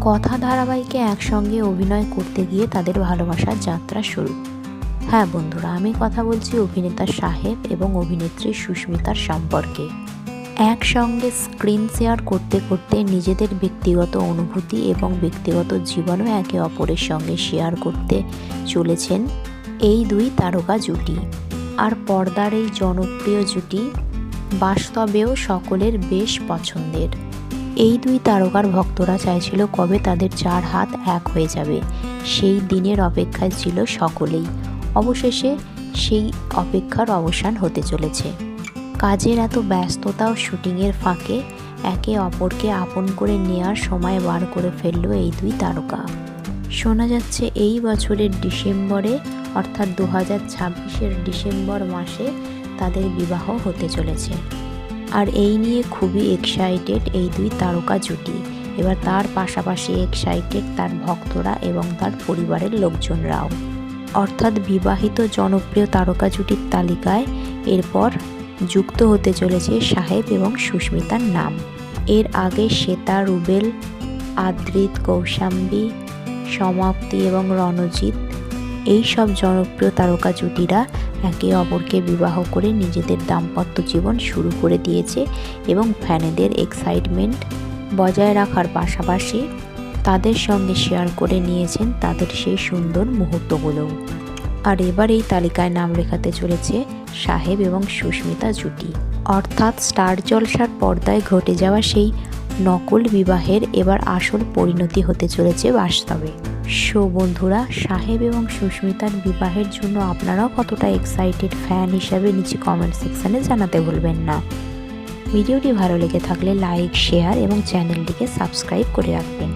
কথা ধারাবাহিকে একসঙ্গে অভিনয় করতে গিয়ে তাদের ভালোবাসার যাত্রা শুরু। হ্যাঁ বন্ধুরা, আমি কথা বলছি অভিনেতা সাহেব এবং অভিনেত্রী সুস্মিতার সম্পর্কে। একসঙ্গে স্ক্রিন শেয়ার করতে করতে নিজেদের ব্যক্তিগত অনুভূতি এবং ব্যক্তিগত জীবনও একে অপরের সঙ্গে শেয়ার করতে চলেছেন এই দুই তারকা জুটি। আর পর্দার এই জনপ্রিয় জুটি বাস্তবেও সকলের বেশ পছন্দের। এই দুই তারকার ভক্তরা চাইছিল কবে তাদের চার হাত এক হয়ে যাবে, সেই দিনের অপেক্ষায় ছিল সকলেই। অবশেষে সেই অপেক্ষার অবসান হতে চলেছে। কাজের এত ব্যস্ততা ও শুটিংয়ের ফাঁকে একে অপরকে আপন করে নেওয়ার সময় বার করে ফেলল এই দুই তারকা। শোনা যাচ্ছে এই বছরের ডিসেম্বরে অর্থাৎ 2026-এর ডিসেম্বর মাসে তাদের বিবাহ হতে চলেছে। আর এই নিয়ে খুবই এক্সাইটেড এই দুই তারকা জুটি। এবার তার পাশাপাশি এক্সাইটেড তার ভক্তরা এবং তার পরিবারের লোকজনরাও। অর্থাৎ বিবাহিত জনপ্রিয় তারকা জুটির তালিকায় এরপর যুক্ত হতে চলেছে সাহেব এবং সুস্মিতার নাম। এর আগে শ্বেতা, রুবেল, আদ্রিত, কৌশাম্বী, সমাপ্তি এবং রণজিৎ এই সব জনপ্রিয় তারকা জুটিরা একে অপরকে বিবাহ করে নিজেদের দাম্পত্য জীবন শুরু করে দিয়েছে এবং ফ্যানেদের এক্সাইটমেন্ট বজায় রাখার পাশাপাশি তাদের সঙ্গে শেয়ার করে নিয়েছেন তাদের সেই সুন্দর মুহূর্তগুলো। আর এবার এই তালিকায় নাম লেখাতে চলেছে সাহেব এবং সুস্মিতা জুটি। অর্থাৎ স্টার জলসার পর্দায় ঘটে যাওয়া সেই নকল বিবাহের এবার আসল পরিণতি হতে চলেছে বাস্তবে। সো বন্ধুরা, সাহেব এবং সুস্মিতার বিবাহের জন্য আপনারাও কতটা এক্সাইটেড ফ্যান হিসাবে নিচে কমেন্ট সেকশানে জানাতে ভুলবেন না। ভিডিওটি ভালো লেগে থাকলে লাইক, শেয়ার এবং চ্যানেলটিকে সাবস্ক্রাইব করে রাখবেন।